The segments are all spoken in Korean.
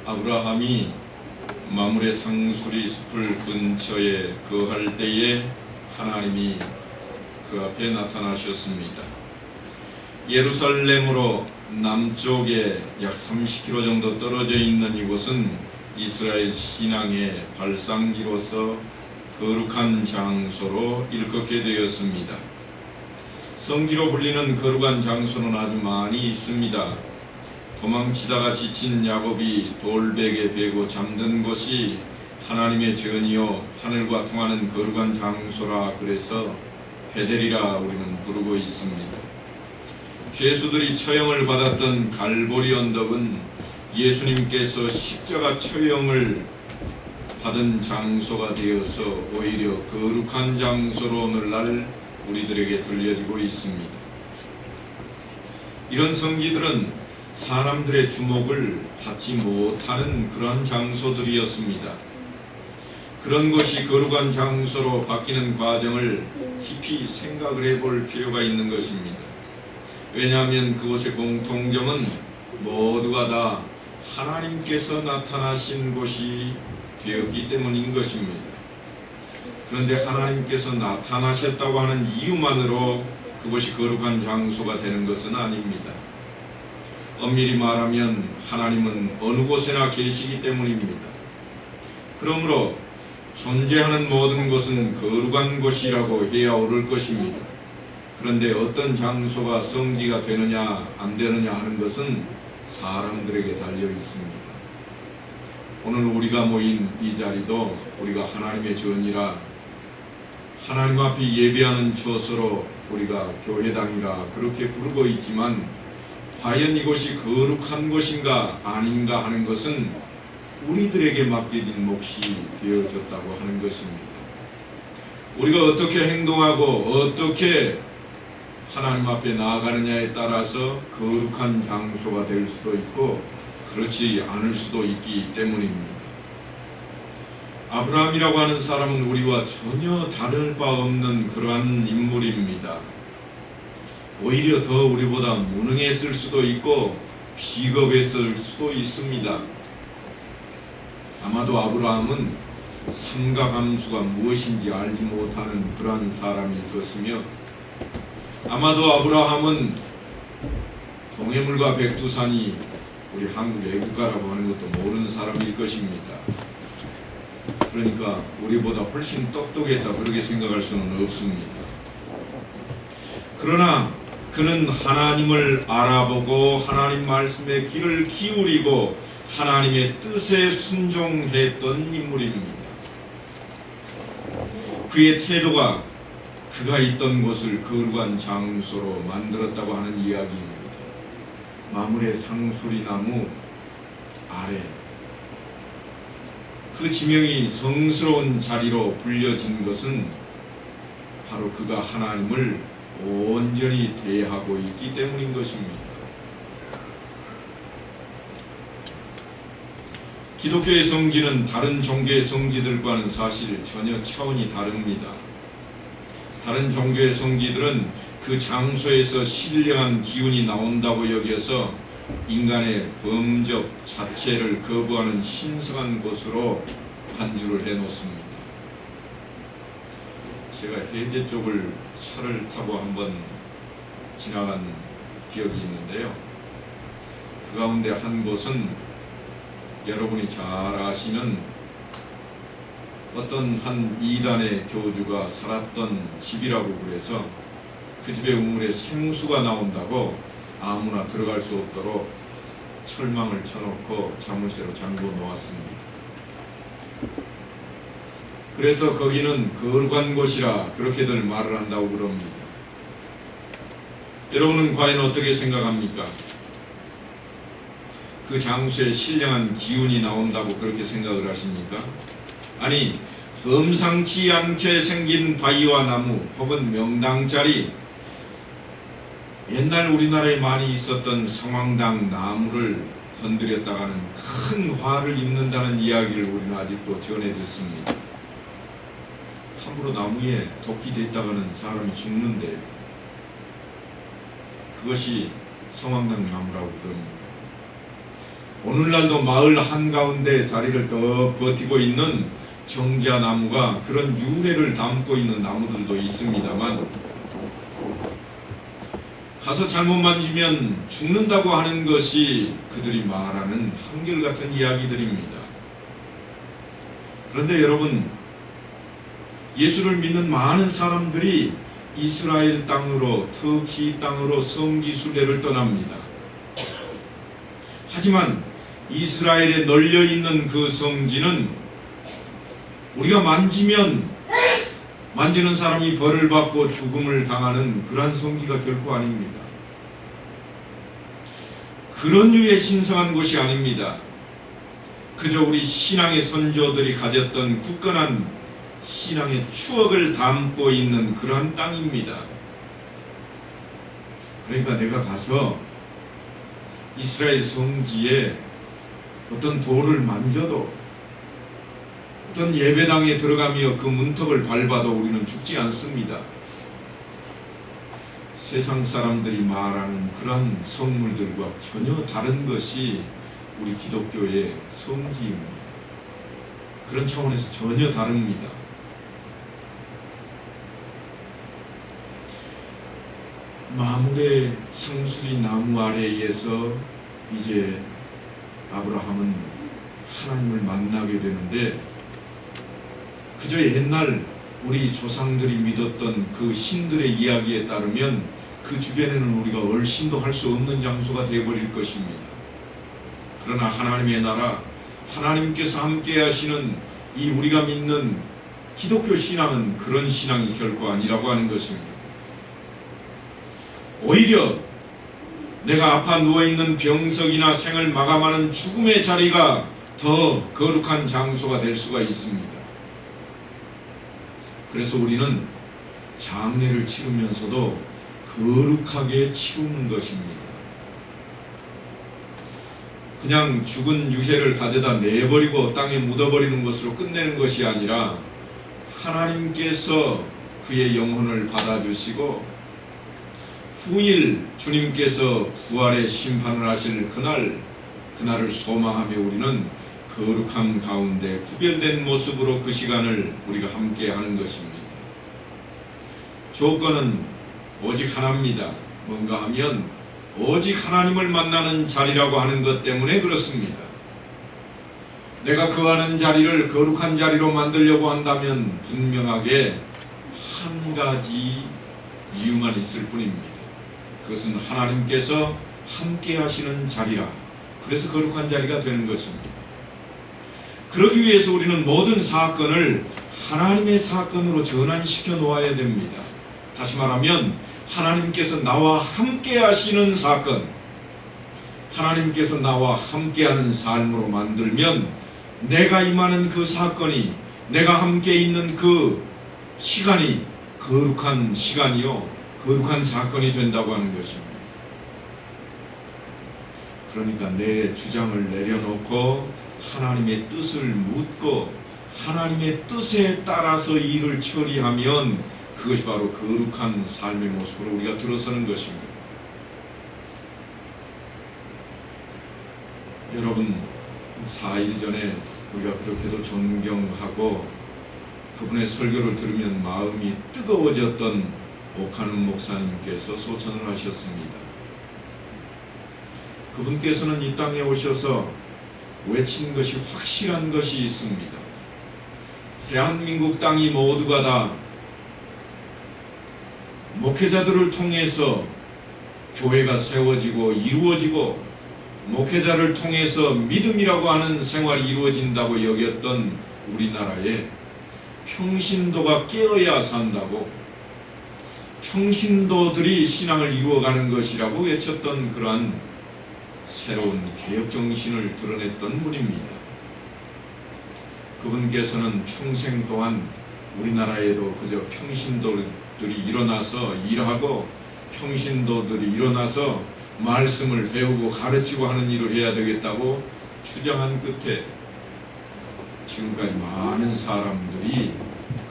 아브라함이 마므레 상수리 숲을 근처에 거할 때에 하나님이 그 앞에 나타나셨습니다. 예루살렘으로 남쪽에 약 30km 정도 떨어져 있는 이곳은 이스라엘 신앙의 발상지로서 거룩한 장소로 일컫게 되었습니다. 성지로 불리는 거룩한 장소는 아주 많이 있습니다. 도망치다가 지친 야곱이 돌베개 베고 잠든 곳이 하나님의 전이요 하늘과 통하는 거룩한 장소라 그래서 베델이라 우리는 부르고 있습니다. 죄수들이 처형을 받았던 갈보리 언덕은 예수님께서 십자가 처형을 받은 장소가 되어서 오히려 거룩한 장소로 오늘날 우리들에게 들려지고 있습니다. 이런 성지들은 사람들의 주목을 받지 못하는 그러한 장소들이었습니다. 그런 것이 거룩한 장소로 바뀌는 과정을 깊이 생각을 해볼 필요가 있는 것입니다. 왜냐하면 그곳의 공통점은 모두가 다 하나님께서 나타나신 곳이 되었기 때문인 것입니다. 그런데 하나님께서 나타나셨다고 하는 이유만으로 그것이 거룩한 장소가 되는 것은 아닙니다. 엄밀히 말하면 하나님은 어느 곳에나 계시기 때문입니다. 그러므로 존재하는 모든 곳은 거룩한 곳이라고 해야 옳을 것입니다. 그런데 어떤 장소가 성지가 되느냐 안 되느냐 하는 것은 사람들에게 달려 있습니다. 오늘 우리가 모인 이 자리도 우리가 하나님의 전이라 하나님 앞에 예배하는 처소로 우리가 교회당이라 그렇게 부르고 있지만 과연 이곳이 거룩한 곳인가 아닌가 하는 것은 우리들에게 맡겨진 몫이 되어졌다고 하는 것입니다. 우리가 어떻게 행동하고 어떻게 하나님 앞에 나아가느냐에 따라서 거룩한 장소가 될 수도 있고 그렇지 않을 수도 있기 때문입니다. 아브라함이라고 하는 사람은 우리와 전혀 다를 바 없는 그러한 인물입니다. 오히려 더 우리보다 무능했을 수도 있고 비겁했을 수도 있습니다. 아마도 아브라함은 삼각함수가 무엇인지 알지 못하는 그러한 사람일 것이며 아마도 아브라함은 동해물과 백두산이 우리 한국 애국가라고 하는 것도 모르는 사람일 것입니다. 그러니까 우리보다 훨씬 똑똑했다 그렇게 생각할 수는 없습니다. 그러나 그는 하나님을 알아보고 하나님 말씀에 귀를 기울이고 하나님의 뜻에 순종했던 인물입니다. 그의 태도가 그가 있던 곳을 거룩한 장소로 만들었다고 하는 이야기입니다. 마므레 상수리나무 아래 그 지명이 성스러운 자리로 불려진 것은 바로 그가 하나님을 온전히 대하고 있기 때문인 것입니다. 기독교의 성지는 다른 종교의 성지들과는 사실 전혀 차원이 다릅니다. 다른 종교의 성지들은 그 장소에서 신령한 기운이 나온다고 여겨서 인간의 범접 자체를 거부하는 신성한 곳으로 간주를 해놓습니다. 제가 해제 쪽을 차를 타고 한번 지나간 기억이 있는데요. 그 가운데 한 곳은 여러분이 잘 아시는 어떤 한 이단의 교주가 살았던 집이라고 그래서 그 집의 우물에 생수가 나온다고 아무나 들어갈 수 없도록 철망을 쳐놓고 자물쇠로 잠궈 놓았습니다. 그래서 거기는 거룩한 곳이라 그렇게들 말을 한다고 그럽니다. 여러분은 과연 어떻게 생각합니까? 그 장소에 신령한 기운이 나온다고 그렇게 생각을 하십니까? 아니, 범상치 않게 생긴 바위와 나무 혹은 명당자리, 옛날 우리나라에 많이 있었던 성황당 나무를 건드렸다가는 큰 화를 입는다는 이야기를 우리는 아직도 전해 듣습니다. 함부로 나무에 독이 됐다가는 사람이 죽는데 그것이 성황당 나무라고 그럽니다. 오늘날도 마을 한가운데 자리를 더 버티고 있는 정자나무가 그런 유래를 담고 있는 나무들도 있습니다만, 가서 잘못 만지면 죽는다고 하는 것이 그들이 말하는 한결같은 이야기들입니다. 그런데 여러분, 예수를 믿는 많은 사람들이 이스라엘 땅으로, 특히 이 땅으로 성지순례를 떠납니다. 하지만 이스라엘에 널려있는 그 성지는 우리가 만지는 사람이 벌을 받고 죽음을 당하는 그러한 성지가 결코 아닙니다. 그런 류의 신성한 곳이 아닙니다. 그저 우리 신앙의 선조들이 가졌던 굳건한 신앙의 추억을 담고 있는 그러한 땅입니다. 그러니까 내가 가서 이스라엘 성지에 어떤 돌을 만져도, 어떤 예배당에 들어가며 그 문턱을 밟아도 우리는 죽지 않습니다. 세상 사람들이 말하는 그러한 성물들과 전혀 다른 것이 우리 기독교의 성지입니다. 그런 차원에서 전혀 다릅니다. 마물의 상수리 나무 아래에서 이제 아브라함은 하나님을 만나게 되는데, 그저 옛날 우리 조상들이 믿었던 그 신들의 이야기에 따르면 그 주변에는 우리가 얼씬도 할 수 없는 장소가 되어버릴 것입니다. 그러나 하나님의 나라, 하나님께서 함께 하시는 이 우리가 믿는 기독교 신앙은 그런 신앙이 결코 아니라고 하는 것입니다. 오히려 내가 아파 누워있는 병석이나 생을 마감하는 죽음의 자리가 더 거룩한 장소가 될 수가 있습니다. 그래서 우리는 장례를 치르면서도 거룩하게 치우는 것입니다. 그냥 죽은 유해를 가져다 내버리고 땅에 묻어버리는 것으로 끝내는 것이 아니라, 하나님께서 그의 영혼을 받아주시고 후일 주님께서 부활의 심판을 하실 그날을 소망하며 우리는 거룩함 가운데 구별된 모습으로 그 시간을 우리가 함께 하는 것입니다. 조건은 오직 하나입니다. 뭔가 하면 오직 하나님을 만나는 자리라고 하는 것 때문에 그렇습니다. 내가 거하는 자리를 거룩한 자리로 만들려고 한다면 분명하게 한 가지 이유만 있을 뿐입니다. 그것은 하나님께서 함께 하시는 자리라, 그래서 거룩한 자리가 되는 것입니다. 그러기 위해서 우리는 모든 사건을 하나님의 사건으로 전환시켜 놓아야 됩니다. 다시 말하면 하나님께서 나와 함께 하시는 사건, 하나님께서 나와 함께하는 삶으로 만들면 내가 임하는 그 사건이, 내가 함께 있는 그 시간이 거룩한 시간이요, 거룩한 사건이 된다고 하는 것입니다. 그러니까 내 주장을 내려놓고 하나님의 뜻을 묻고 하나님의 뜻에 따라서 일을 처리하면 그것이 바로 거룩한 삶의 모습으로 우리가 들어서는 것입니다. 여러분, 4일 전에 우리가 그렇게도 존경하고 그분의 설교를 들으면 마음이 뜨거워졌던 오카는 목사님께서 소천을 하셨습니다. 그분께서는 이 땅에 오셔서 외친 것이 확실한 것이 있습니다. 대한민국 땅이 모두가 다 목회자들을 통해서 교회가 세워지고 이루어지고 목회자를 통해서 믿음이라고 하는 생활이 이루어진다고 여겼던 우리나라에 평신도가 깨어야 산다고, 평신도들이 신앙을 이루어가는 것이라고 외쳤던 그러한 새로운 개혁정신을 드러냈던 분입니다. 그분께서는 평생 동안 우리나라에도 그저 평신도들이 일어나서 일하고 평신도들이 일어나서 말씀을 배우고 가르치고 하는 일을 해야 되겠다고 주장한 끝에 지금까지 많은 사람들이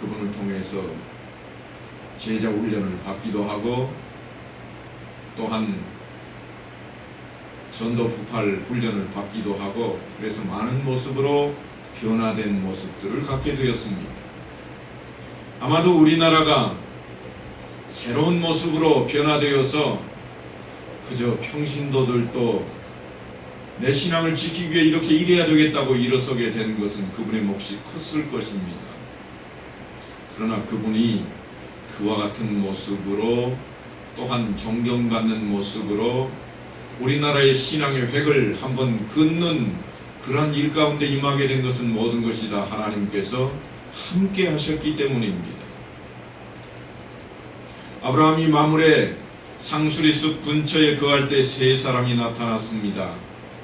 그분을 통해서 제자 훈련을 받기도 하고, 또한 전도 부팔 훈련을 받기도 하고 그래서 많은 모습으로 변화된 모습들을 갖게 되었습니다. 아마도 우리나라가 새로운 모습으로 변화되어서 그저 평신도들도 내 신앙을 지키기 위해 이렇게 일해야 되겠다고 일어서게 된 것은 그분의 몫이 컸을 것입니다. 그러나 그분이 그와 같은 모습으로 또한 존경받는 모습으로 우리나라의 신앙의 획을 한번 긋는 그러한 일 가운데 임하게 된 것은 모든 것이 다 하나님께서 함께 하셨기 때문입니다. 아브라함이 마물에 상수리숲 근처에 거할 때 세 사람이 나타났습니다.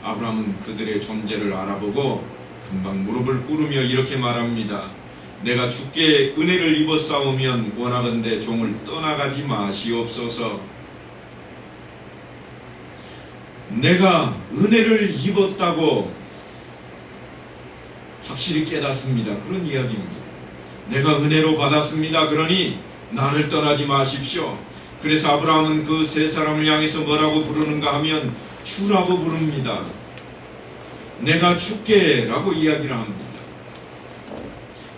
아브라함은 그들의 존재를 알아보고 금방 무릎을 꿇으며 이렇게 말합니다. 내가 주께 은혜를 입었사오면 원하건대 종을 떠나가지 마시옵소서. 내가 은혜를 입었다고 확실히 깨닫습니다. 그런 이야기입니다. 내가 은혜로 받았습니다. 그러니 나를 떠나지 마십시오. 그래서 아브라함은 그 세 사람을 향해서 뭐라고 부르는가 하면 주라고 부릅니다. 내가 주께 라고 이야기를 합니다.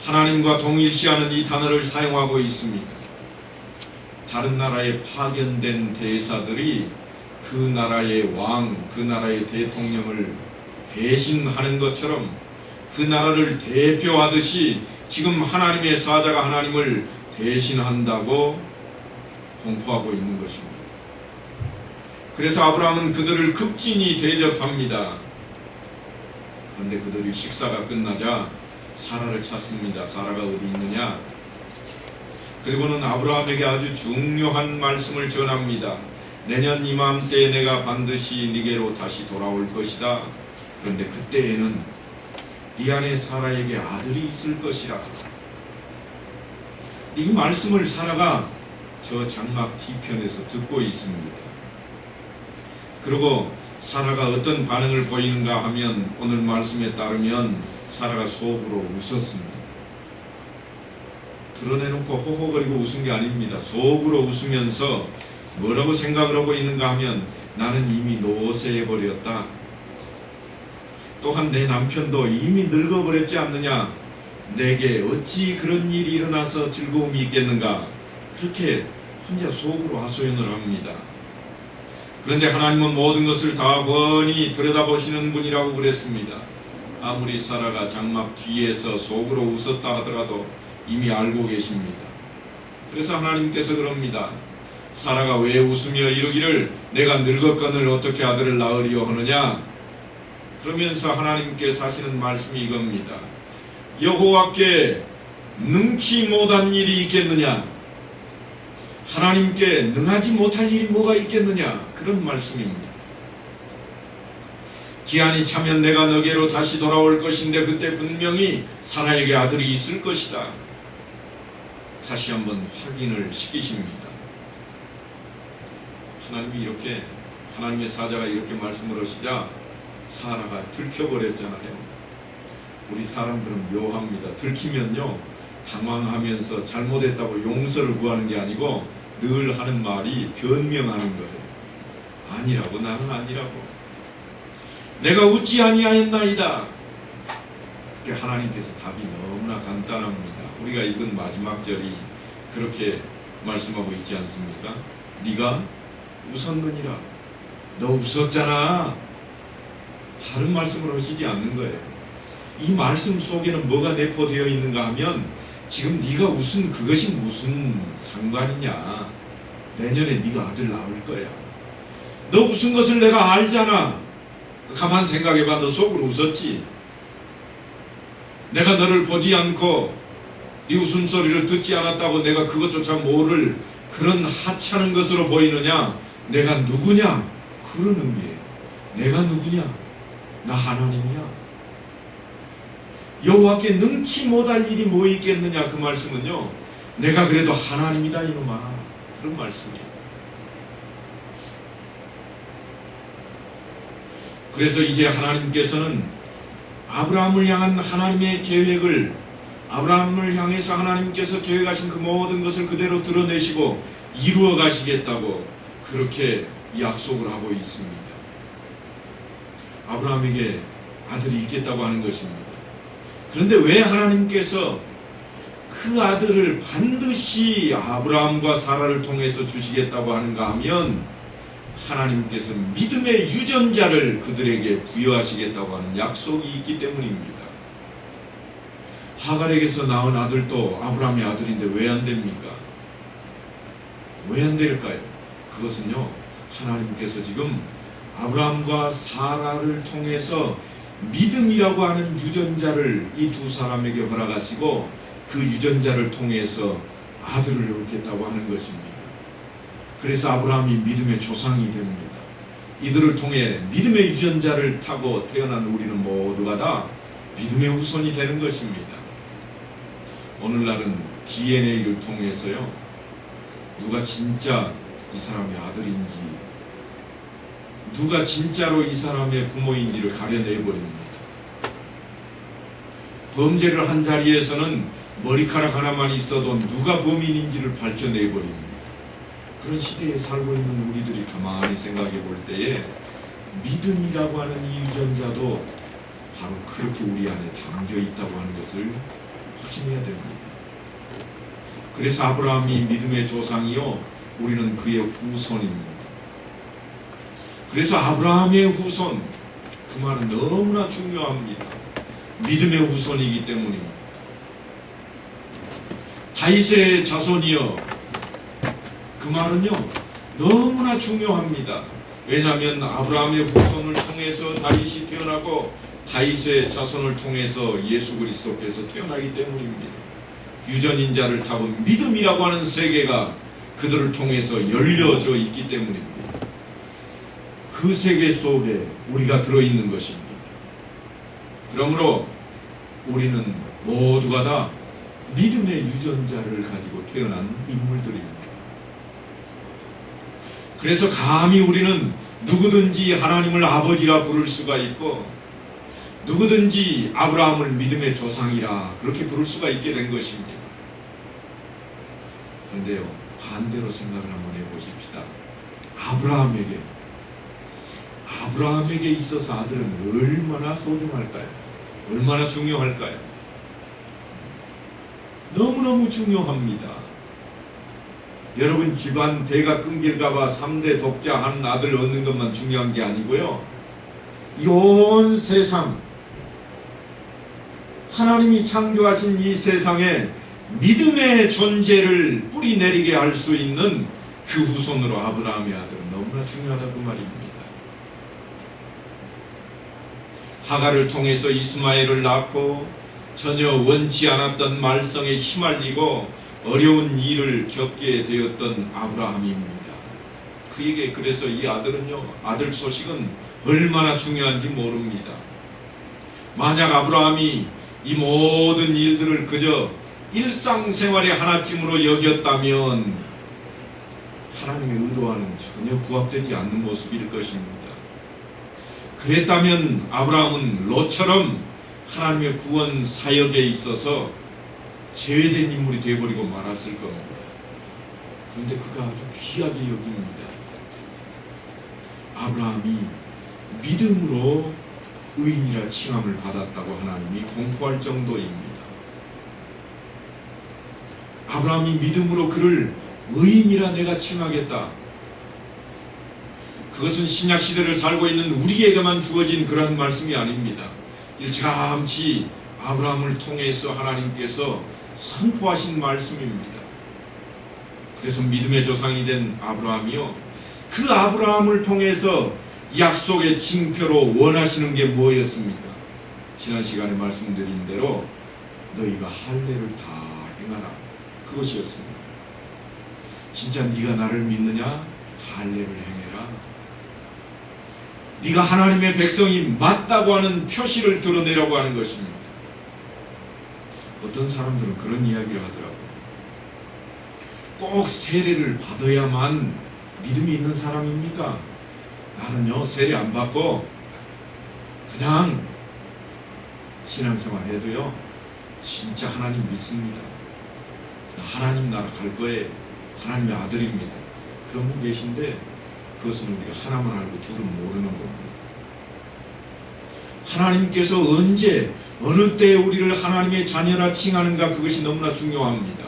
하나님과 동일시하는 이 단어를 사용하고 있습니다. 다른 나라에 파견된 대사들이 그 나라의 왕, 그 나라의 대통령을 대신하는 것처럼 그 나라를 대표하듯이 지금 하나님의 사자가 하나님을 대신한다고 공포하고 있는 것입니다. 그래서 아브라함은 그들을 급진히 대접합니다. 그런데 그들이 식사가 끝나자 사라를 찾습니다. 사라가 어디 있느냐? 그리고는 아브라함에게 아주 중요한 말씀을 전합니다. 내년 이맘때에 내가 반드시 네게로 다시 돌아올 것이다. 그런데 그때에는 네 안에 사라에게 아들이 있을 것이라. 이 말씀을 사라가 저 장막 뒤편에서 듣고 있습니다. 그리고 사라가 어떤 반응을 보이는가 하면 오늘 말씀에 따르면 사라가 속으로 웃었습니다. 드러내놓고 호호거리고 웃은 게 아닙니다. 속으로 웃으면서 뭐라고 생각을 하고 있는가 하면 나는 이미 노쇠해버렸다. 또한 내 남편도 이미 늙어버렸지 않느냐. 내게 어찌 그런 일이 일어나서 즐거움이 있겠는가. 그렇게 혼자 속으로 하소연을 합니다. 그런데 하나님은 모든 것을 다 훤히 들여다보시는 분이라고 그랬습니다. 아무리 사라가 장막 뒤에서 속으로 웃었다 하더라도 이미 알고 계십니다. 그래서 하나님께서 그럽니다. 사라가 왜 웃으며 이러기를 내가 늙었거늘 어떻게 아들을 낳으리요 하느냐. 그러면서 하나님께서 하시는 말씀이 이겁니다. 여호와께 능치 못한 일이 있겠느냐. 하나님께 능하지 못할 일이 뭐가 있겠느냐. 그런 말씀입니다. 기한이 차면 내가 너게로 다시 돌아올 것인데 그때 분명히 사라에게 아들이 있을 것이다. 다시 한번 확인을 시키십니다. 하나님이 이렇게, 하나님의 사자가 이렇게 말씀을 하시자 사라가 들켜버렸잖아요. 우리 사람들은 묘합니다. 들키면요 당황하면서 잘못했다고 용서를 구하는 게 아니고 늘 하는 말이 변명하는 거예요. 아니라고, 나는 아니라고. 내가 웃지 아니하였나이다. 하나님께서 답이 너무나 간단합니다. 우리가 읽은 마지막 절이 그렇게 말씀하고 있지 않습니까? 네가 웃었느니라. 너 웃었잖아. 다른 말씀을 하시지 않는 거예요. 이 말씀 속에는 뭐가 내포되어 있는가 하면 지금 네가 웃은 그것이 무슨 상관이냐. 내년에 네가 아들 낳을 거야. 너 웃은 것을 내가 알잖아. 가만 생각해봐. 너 속으로 웃었지. 내가 너를 보지 않고 네 웃음소리를 듣지 않았다고 내가 그것조차 모를 그런 하찮은 것으로 보이느냐. 내가 누구냐. 그런 의미예요. 내가 누구냐. 나 하나님이야. 여호와께 능치 못할 일이 뭐 있겠느냐. 그 말씀은요 내가 그래도 하나님이다 이놈아. 그런 말씀이에요. 그래서 이제 하나님께서는 아브라함을 향한 하나님의 계획을, 아브라함을 향해서 하나님께서 계획하신 그 모든 것을 그대로 드러내시고 이루어 가시겠다고 그렇게 약속을 하고 있습니다. 아브라함에게 아들이 있겠다고 하는 것입니다. 그런데 왜 하나님께서 그 아들을 반드시 아브라함과 사라를 통해서 주시겠다고 하는가 하면 하나님께서 믿음의 유전자를 그들에게 부여하시겠다고 하는 약속이 있기 때문입니다. 하갈에게서 낳은 아들도 아브라함의 아들인데 왜 안 됩니까? 왜 안 될까요? 그것은요, 하나님께서 지금 아브라함과 사라를 통해서 믿음이라고 하는 유전자를 이 두 사람에게 허락하시고 그 유전자를 통해서 아들을 얻겠다고 하는 것입니다. 그래서 아브라함이 믿음의 조상이 됩니다. 이들을 통해 믿음의 유전자를 타고 태어난 우리는 모두가 다 믿음의 후손이 되는 것입니다. 오늘날은 DNA를 통해서요, 누가 진짜 이 사람의 아들인지, 누가 진짜로 이 사람의 부모인지를 가려내버립니다. 범죄를 한 자리에서는 머리카락 하나만 있어도 누가 범인인지를 밝혀내버립니다. 그런 시대에 살고 있는 우리들이 가만히 생각해 볼 때에 믿음이라고 하는 이 유전자도 바로 그렇게 우리 안에 담겨 있다고 하는 것을 확신해야 됩니다. 그래서 아브라함이 믿음의 조상이요, 우리는 그의 후손입니다. 그래서 아브라함의 후손, 그 말은 너무나 중요합니다. 믿음의 후손이기 때문입니다. 다윗의 자손이요, 그 말은요 너무나 중요합니다. 왜냐하면 아브라함의 후손을 통해서 다윗이 태어나고 다윗의 자손을 통해서 예수 그리스도께서 태어나기 때문입니다. 유전인자를 타본 믿음이라고 하는 세계가 그들을 통해서 열려져 있기 때문입니다. 그 세계 속에 우리가 들어있는 것입니다. 그러므로 우리는 모두가 다 믿음의 유전자를 가지고 태어난 인물들입니다. 그래서 감히 우리는 누구든지 하나님을 아버지라 부를 수가 있고 누구든지 아브라함을 믿음의 조상이라 그렇게 부를 수가 있게 된 것입니다. 그런데요, 반대로 생각을 한번 해보십시다. 아브라함에게 있어서 아들은 얼마나 소중할까요? 얼마나 중요할까요? 너무너무 중요합니다. 여러분, 집안 대가 끊길까봐 3대 독자 한 아들 얻는 것만 중요한 게 아니고요, 이 온 세상, 하나님이 창조하신 이 세상에 믿음의 존재를 뿌리내리게 할 수 있는 그 후손으로 아브라함의 아들은 너무나 중요하다고 말입니다. 하갈을 통해서 이스마엘을 낳고 전혀 원치 않았던 말썽에 휘말리고 어려운 일을 겪게 되었던 아브라함입니다. 그에게 그래서 이 아들은요, 아들 소식은 얼마나 중요한지 모릅니다. 만약 아브라함이 이 모든 일들을 그저 일상생활의 하나쯤으로 여겼다면 하나님의 의도와는 전혀 부합되지 않는 모습일 것입니다. 그랬다면 아브라함은 롯처럼 하나님의 구원 사역에 있어서 제외된 인물이 되어버리고 말았을 겁니다. 그런데 그가 아주 귀하게 여깁니다. 아브라함이 믿음으로 의인이라 칭함을 받았다고 하나님이 공포할 정도입니다. 아브라함이 믿음으로 그를 의인이라 내가 칭하겠다. 그것은 신약시대를 살고 있는 우리에게만 주어진 그런 말씀이 아닙니다. 일찌감치 아브라함을 통해서 하나님께서 선포하신 말씀입니다. 그래서 믿음의 조상이 된 아브라함이요, 그 아브라함을 통해서 약속의 징표로 원하시는 게 뭐였습니까? 지난 시간에 말씀드린 대로 너희가 할례를 다 행하라, 그것이었습니다. 진짜 네가 나를 믿느냐? 할례를 행해라. 네가 하나님의 백성이 맞다고 하는 표시를 드러내라고 하는 것입니다. 어떤 사람들은 그런 이야기를 하더라고요. 꼭 세례를 받아야만 믿음이 있는 사람입니까? 나는요, 세례 안 받고 그냥 신앙생활 해도요 진짜 하나님 믿습니다. 하나님 나라 갈 거예요. 하나님의 아들입니다. 그런 분 계신데 그것은 우리가 하나만 알고 둘은 모르는 겁니다. 하나님께서 언제 어느 때에 우리를 하나님의 자녀라 칭하는가, 그것이 너무나 중요합니다.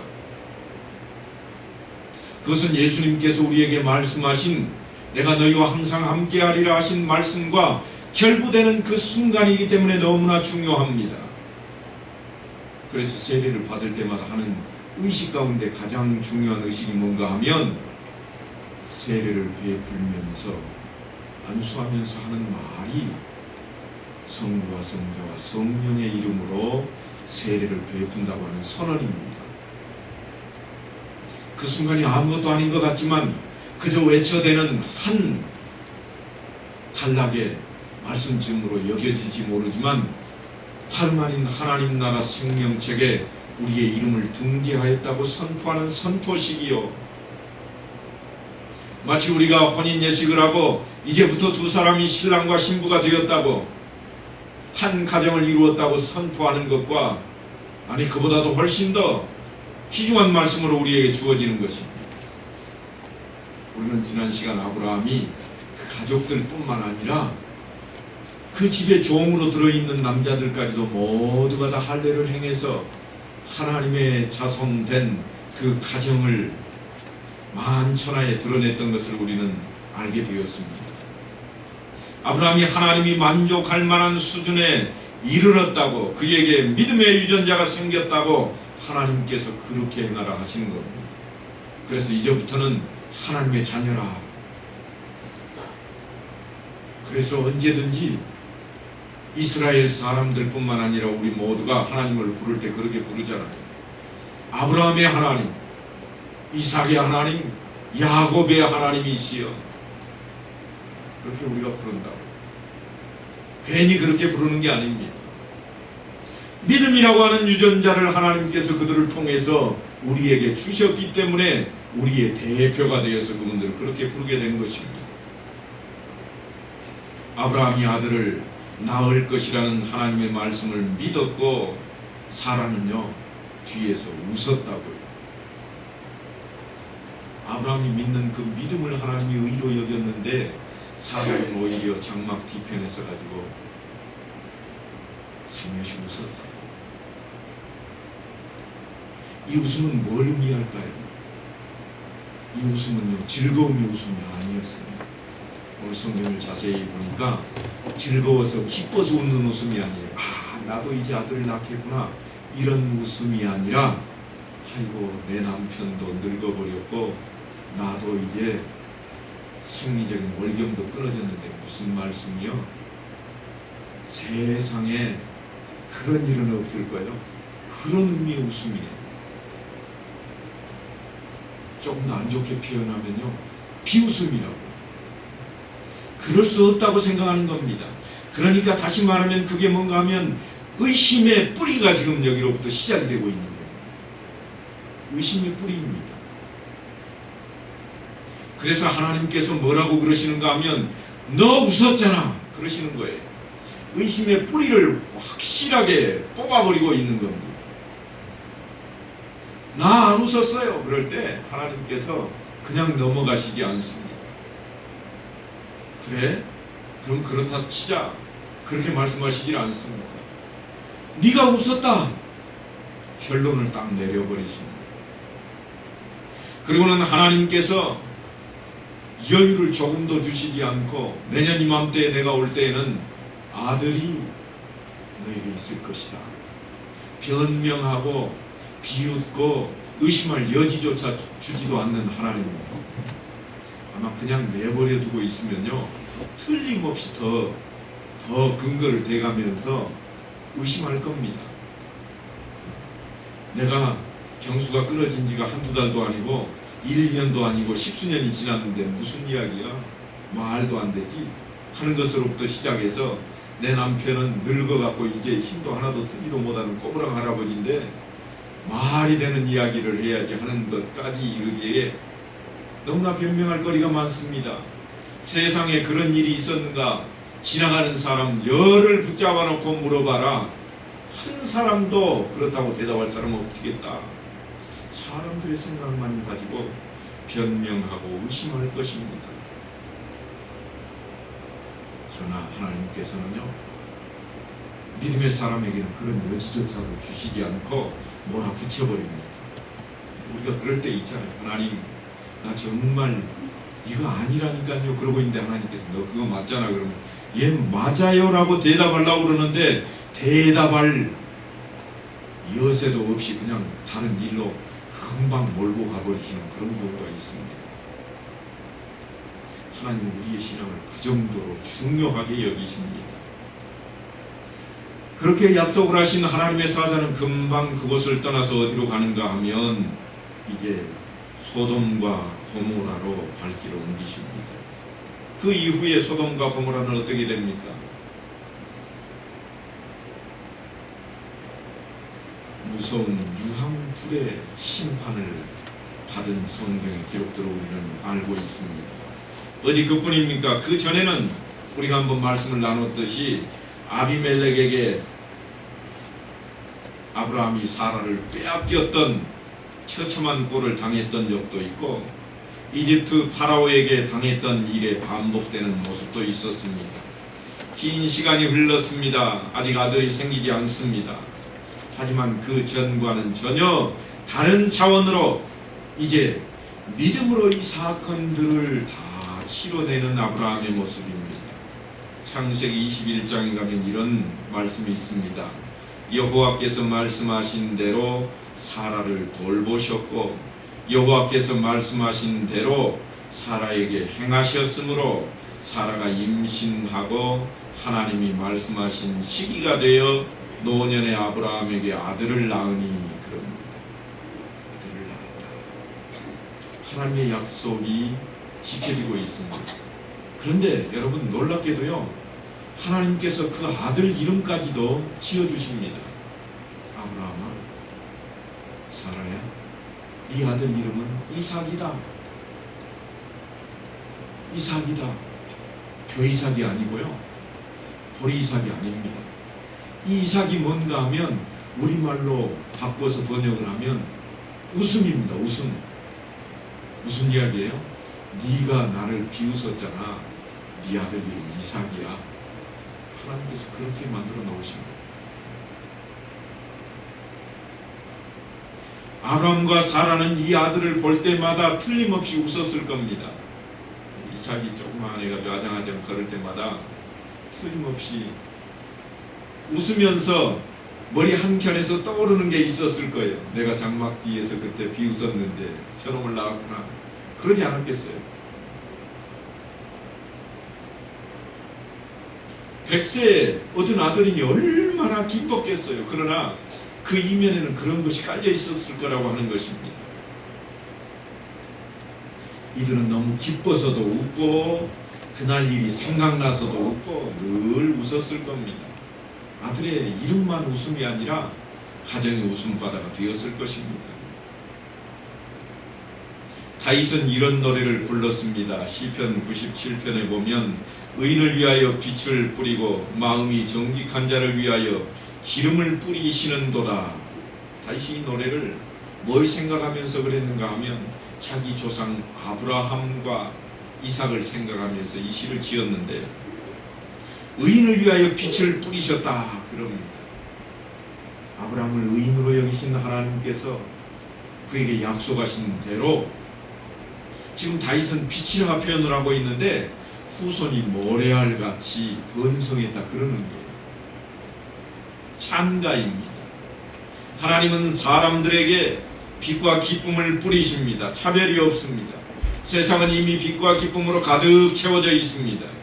그것은 예수님께서 우리에게 말씀하신 내가 너희와 항상 함께하리라 하신 말씀과 결부되는 그 순간이기 때문에 너무나 중요합니다. 그래서 세례를 받을 때마다 하는 의식 가운데 가장 중요한 의식이 뭔가 하면 세례를 베풀면서 안수하면서 하는 말이 성부와 성자와 성령의 이름으로 세례를 베푼다고 하는 선언입니다. 그 순간이 아무것도 아닌 것 같지만 그저 외쳐대는 한 단락의 말씀쯤으로 여겨질지 모르지만 다름 아닌 하나님 나라 생명책에 우리의 이름을 등재하였다고 선포하는 선포식이요, 마치 우리가 혼인 예식을 하고 이제부터 두 사람이 신랑과 신부가 되었다고, 한 가정을 이루었다고 선포하는 것과, 아니 그보다도 훨씬 더 귀중한 말씀으로 우리에게 주어지는 것입니다. 우리는 지난 시간 아브라함이 그 가족들뿐만 아니라 그 집에 종으로 들어있는 남자들까지도 모두가 다 할례를 행해서 하나님의 자손된 그 가정을 만천하에 드러냈던 것을 우리는 알게 되었습니다. 아브라함이 하나님이 만족할 만한 수준에 이르렀다고, 그에게 믿음의 유전자가 생겼다고 하나님께서 그렇게 행하라 하시는 겁니다. 그래서 이제부터는 하나님의 자녀라. 그래서 언제든지 이스라엘 사람들뿐만 아니라 우리 모두가 하나님을 부를 때 그렇게 부르잖아요. 아브라함의 하나님, 이삭의 하나님, 야곱의 하나님이시여. 그렇게 우리가 부른다고. 괜히 그렇게 부르는 게 아닙니다. 믿음이라고 하는 유전자를 하나님께서 그들을 통해서 우리에게 주셨기 때문에 우리의 대표가 되어서 그분들을 그렇게 부르게 된 것입니다. 아브라함이 아들을 낳을 것이라는 하나님의 말씀을 믿었고 사라는요 뒤에서 웃었다고요. 아브라함이 믿는 그 믿음을 하나님이 의로 여겼는데 사라는 오히려 장막 뒤편에 서가지고 살며시 웃었다. 이 웃음은 뭘 의미할까요? 이 웃음은요 즐거움의 웃음이 아니었습니다. 오늘 성경을 자세히 보니까 즐거워서 기뻐서 웃는 웃음이 아니에요. 아 나도 이제 아들을 낳겠구나 이런 웃음이 아니라 아이고 내 남편도 늙어버렸고 나도 이제 생리적인 월경도 끊어졌는데 무슨 말씀이요? 세상에 그런 일은 없을 거예요. 그런 의미의 웃음이에요. 조금 더 안 좋게 표현하면요 비웃음이라고. 그럴 수 없다고 생각하는 겁니다. 그러니까 다시 말하면 그게 뭔가 하면 의심의 뿌리가 지금 여기로부터 시작이 되고 있는 거예요. 의심의 뿌리입니다. 그래서 하나님께서 뭐라고 그러시는가 하면 너 웃었잖아 그러시는 거예요. 의심의 뿌리를 확실하게 뽑아버리고 있는 겁니다. 나 안 웃었어요. 그럴 때 하나님께서 그냥 넘어가시지 않습니다. 그래? 그럼 그렇다 치자. 그렇게 말씀하시질 않습니다. 네가 웃었다. 결론을 딱 내려버리십니다. 그리고는 하나님께서 여유를 조금도 주시지 않고 내년 이맘때에 내가 올 때에는 아들이 너에게 있을 것이다. 변명하고 비웃고 의심할 여지조차 주지도 않는 하나님입니다. 아마 그냥 내버려 두고 있으면요 틀림없이 더 근거를 대가면서 의심할 겁니다. 내가 경수가 끊어진 지가 한두 달도 아니고 1년도 아니고 10수년이 지났는데 무슨 이야기야? 말도 안 되지 하는 것으로부터 시작해서 내 남편은 늙어갖고 이제 힘도 하나도 쓰지도 못하는 꼬부랑 할아버지인데 말이 되는 이야기를 해야지 하는 것까지 이르기에 너무나 변명할 거리가 많습니다. 세상에 그런 일이 있었는가? 지나가는 사람 열을 붙잡아 놓고 물어봐라. 한 사람도 그렇다고 대답할 사람은 없겠다. 사람들의 생각만 가지고 변명하고 의심할 것입니다. 그러나 하나님께서는요 믿음의 사람에게는 그런 여지조차도 주시지 않고 몰아붙여버립니다. 우리가 그럴 때 있잖아요. 하나님, 나 정말 이거 아니라니까요. 그러고 있는데 하나님께서 너 그거 맞잖아. 그러면 예, 맞아요 라고 대답하려고 그러는데 대답할 여세도 없이 그냥 다른 일로 금방 몰고 가버리시는 그런 경우가 있습니다. 하나님은 우리의 신앙을 그 정도로 중요하게 여기십니다. 그렇게 약속을 하신 하나님의 사자는 금방 그곳을 떠나서 어디로 가는가 하면 이제 소돔과 고모라로 발길을 옮기십니다. 그 이후에 소돔과 고모라는 어떻게 됩니까? 무서운 유황불의 심판을 받은 성경의 기록들을 우리는 알고 있습니다. 어디 그뿐입니까? 그 전에는 우리가 한번 말씀을 나눴듯이 아비멜렉에게 아브라함이 사라를 빼앗겼던 처참한 꼴을 당했던 적도 있고 이집트 파라오에게 당했던 일에 반복되는 모습도 있었습니다. 긴 시간이 흘렀습니다. 아직 아들이 생기지 않습니다. 하지만 그 전과는 전혀 다른 차원으로 이제 믿음으로 이 사건들을 다 치러내는 아브라함의 모습입니다. 창세기 21장에 가면 이런 말씀이 있습니다. 여호와께서 말씀하신 대로 사라를 돌보셨고 여호와께서 말씀하신 대로 사라에게 행하셨으므로 사라가 임신하고 하나님이 말씀하신 시기가 되어 노년의 아브라함에게 아들을 낳으니 그럽니다. 아들을 낳았다. 하나님의 약속이 지켜지고 있습니다. 그런데 여러분 놀랍게도요, 하나님께서 그 아들 이름까지도 지어주십니다. 아브라함아, 사라야, 네 아들 이름은 이삭이다. 이삭이다. 벼이삭이 아니고요, 보리이삭이 아닙니다. 이 이삭이 뭔가 하면 우리말로 바꿔서 번역을 하면 웃음입니다. 웃음. 무슨 이야기예요? 네가 나를 비웃었잖아. 네 아들 이름 이삭이야. 하나님께서 그렇게 만들어 놓으십니다. 아브람과 사라는 이 아들을 볼 때마다 틀림없이 웃었을 겁니다. 이삭이 조그만 애가 아장아장 걸을 때마다 틀림없이 웃으면서 머리 한켠에서 떠오르는 게 있었을 거예요. 내가 장막 뒤에서 그때 비웃었는데 저놈을 낳았구나. 그러지 않았겠어요? 100세 얻은 아들이니 얼마나 기뻤겠어요. 그러나 그 이면에는 그런 것이 깔려 있었을 거라고 하는 것입니다. 이들은 너무 기뻐서도 웃고 그날 일이 생각나서도 웃고 늘 웃었을 겁니다. 아들의 이름만 웃음이 아니라 가정의 웃음바다가 되었을 것입니다. 다윗은 이런 노래를 불렀습니다. 시편 97편에 보면 의인을 위하여 빛을 뿌리고 마음이 정직한 자를 위하여 기름을 뿌리시는도다. 다윗이 이 노래를 뭘 생각하면서 그랬는가 하면 자기 조상 아브라함과 이삭을 생각하면서 이 시를 지었는데, 의인을 위하여 빛을 뿌리셨다 그럽니다. 아브라함을 의인으로 여기신 하나님께서 그에게 약속하신 대로 지금 다윗은 빛이라 표현을 하고 있는데 후손이 모래알같이 번성했다 그러는 거예요. 찬가입니다. 하나님은 사람들에게 빛과 기쁨을 뿌리십니다. 차별이 없습니다. 세상은 이미 빛과 기쁨으로 가득 채워져 있습니다.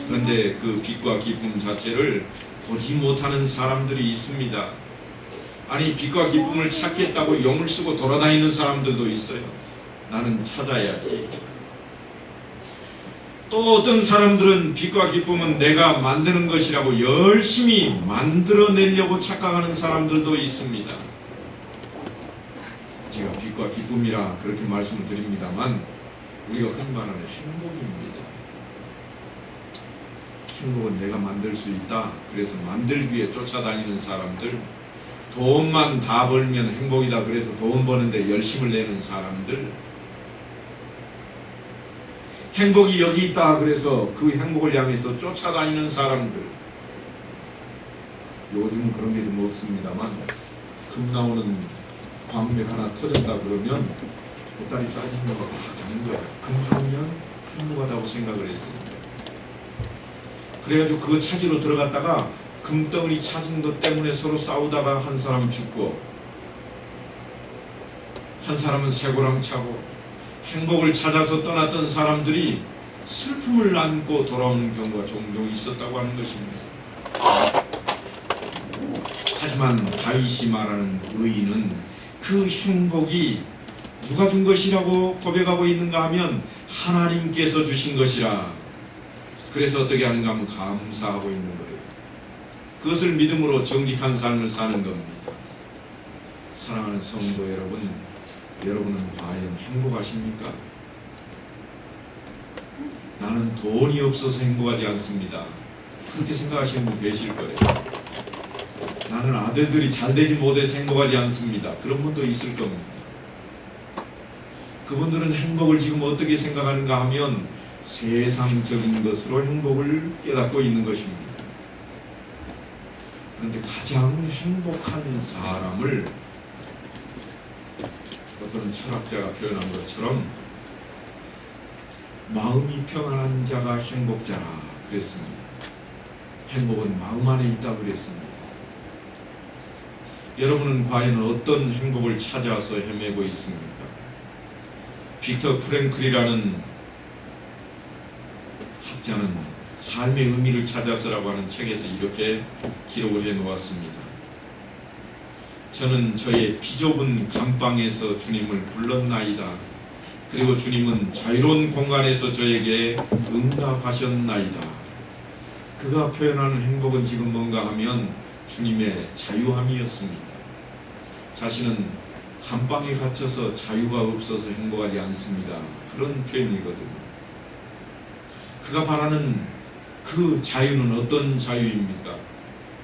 그런데 그 빛과 기쁨 자체를 보지 못하는 사람들이 있습니다. 아니, 빛과 기쁨을 찾겠다고 용을 쓰고 돌아다니는 사람들도 있어요. 나는 찾아야지. 또 어떤 사람들은 빛과 기쁨은 내가 만드는 것이라고 열심히 만들어내려고 착각하는 사람들도 있습니다. 제가 빛과 기쁨이라 그렇게 말씀을 드립니다만 우리가 흔히 말하는 행복입니다. 행복은 내가 만들 수 있다. 그래서 만들기 위해 쫓아다니는 사람들, 돈만 다 벌면 행복이다. 그래서 돈 버는데 열심을 내는 사람들, 행복이 여기 있다. 그래서 그 행복을 향해서 쫓아다니는 사람들, 요즘은 그런 게 좀 없습니다만 금 나오는 광맥 하나 터졌다 그러면 보따리 싸지는 거가 막 가는 거야. 금 좋으면 행복하다고 생각을 했습니다. 그래가지고 그거 찾으러 들어갔다가 금덩어리 찾은 것 때문에 서로 싸우다가 한 사람 죽고 한 사람은 쇠고랑 차고 행복을 찾아서 떠났던 사람들이 슬픔을 안고 돌아오는 경우가 종종 있었다고 하는 것입니다. 하지만 다윗이 말하는 의인은 그 행복이 누가 준 것이라고 고백하고 있는가 하면 하나님께서 주신 것이라. 그래서 어떻게 하는가 하면 감사하고 있는 거예요. 그것을 믿음으로 정직한 삶을 사는 겁니다. 사랑하는 성도 여러분, 여러분은 과연 행복하십니까? 나는 돈이 없어서 행복하지 않습니다. 그렇게 생각하시는 분 계실 거예요. 나는 아들들이 잘 되지 못해서 행복하지 않습니다. 그런 분도 있을 겁니다. 그분들은 행복을 지금 어떻게 생각하는가 하면 세상적인 것으로 행복을 깨닫고 있는 것입니다. 그런데 가장 행복한 사람을 어떤 철학자가 표현한 것처럼 마음이 평안한 자가 행복자라 그랬습니다. 행복은 마음 안에 있다고 그랬습니다. 여러분은 과연 어떤 행복을 찾아서 헤매고 있습니까? 빅터 프랭클이라는 학자는 삶의 의미를 찾아서라고 하는 책에서 이렇게 기록을 해 놓았습니다. 저는 저의 비좁은 감방에서 주님을 불렀나이다. 그리고 주님은 자유로운 공간에서 저에게 응답하셨나이다. 그가 표현하는 행복은 지금 뭔가 하면 주님의 자유함이었습니다. 자신은 감방에 갇혀서 자유가 없어서 행복하지 않습니다. 그런 표현이거든요. 그가 바라는 그 자유는 어떤 자유입니까?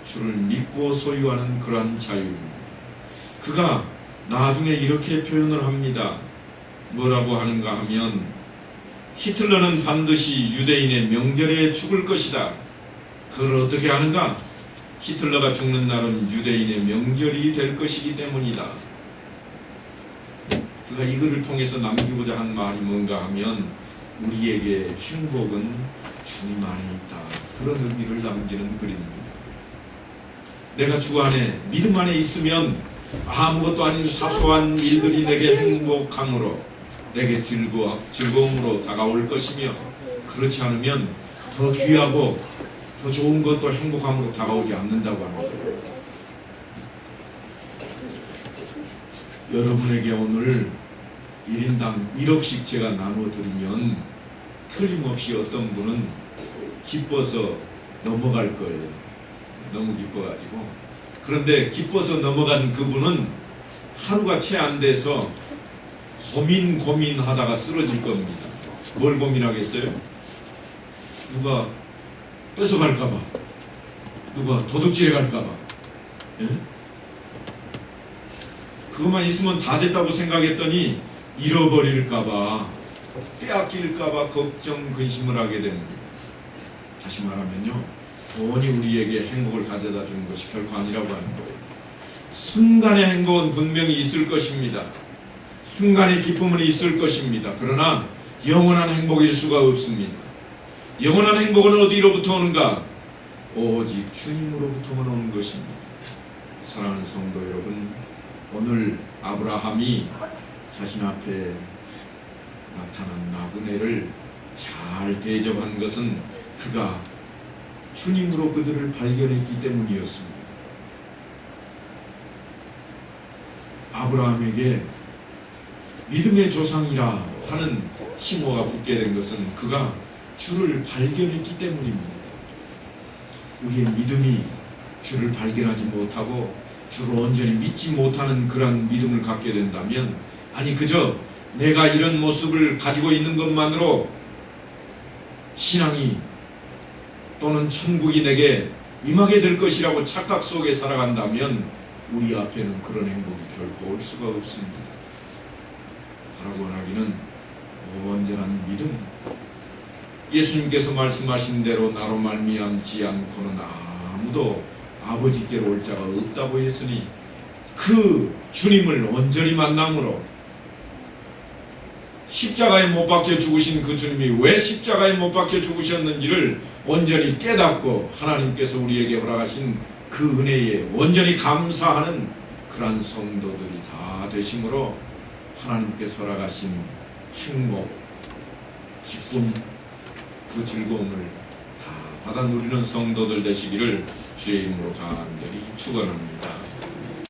주를 믿고 소유하는 그러한 자유입니다. 그가 나중에 이렇게 표현을 합니다. 뭐라고 하는가 하면 히틀러는 반드시 유대인의 명절에 죽을 것이다. 그걸 어떻게 하는가? 히틀러가 죽는 날은 유대인의 명절이 될 것이기 때문이다. 그가 이거를 통해서 남기고자 한 말이 뭔가 하면 우리에게 행복은 주님 안에 있다. 그런 의미를 남기는 글입니다. 내가 주 안에 믿음 안에 있으면 아무것도 아닌 사소한 일들이 내게 행복함으로 내게 즐거움으로 다가올 것이며 그렇지 않으면 더 귀하고 더 좋은 것도 행복함으로 다가오지 않는다고 하는 거예요. 여러분에게 오늘 1인당 1억씩 제가 나눠드리면 틀림없이 어떤 분은 기뻐서 넘어갈 거예요. 너무 기뻐가지고. 그런데 기뻐서 넘어간 그분은 하루가 채 안 돼서 고민하다가 쓰러질 겁니다. 뭘 고민하겠어요? 누가 뺏어갈까봐, 누가 도둑질해 갈까봐. 예? 그것만 있으면 다 됐다고 생각했더니 잃어버릴까봐, 빼앗길까봐 걱정, 근심을 하게 됩니다. 다시 말하면요, 돈이 우리에게 행복을 가져다 주는 것이 결코 아니라고 하는 거예요. 순간의 행복은 분명히 있을 것입니다. 순간의 기쁨은 있을 것입니다. 그러나 영원한 행복일 수가 없습니다. 영원한 행복은 어디로부터 오는가? 오직 주님으로부터만 오는 것입니다. 사랑하는 성도 여러분, 오늘 아브라함이 자신 앞에 나타난 나그네를 잘 대접한 것은 그가 주님으로 그들을 발견했기 때문이었습니다. 아브라함에게 믿음의 조상이라 하는 칭호가 붙게 된 것은 그가 주를 발견했기 때문입니다. 우리의 믿음이 주를 발견하지 못하고 주를 온전히 믿지 못하는 그런 믿음을 갖게 된다면, 아니 그저 내가 이런 모습을 가지고 있는 것만으로 신앙이 또는 천국이 내게 임하게 될 것이라고 착각 속에 살아간다면 우리 앞에는 그런 행복이 결코 올 수가 없습니다. 바라고 원하기는 온전한 믿음, 예수님께서 말씀하신 대로 나로 말미암지 않고는 아무도 아버지께로 올 자가 없다고 했으니 그 주님을 온전히 만남으로 십자가에 못 박혀 죽으신 그 주님이 왜 십자가에 못 박혀 죽으셨는지를 온전히 깨닫고 하나님께서 우리에게 허락하신 그 은혜에 온전히 감사하는 그러한 성도들이 다 되심으로 하나님께서 허락하신 행복, 기쁨, 그 즐거움을 다 받아 누리는 성도들 되시기를 주의 이름으로 간절히 축원합니다.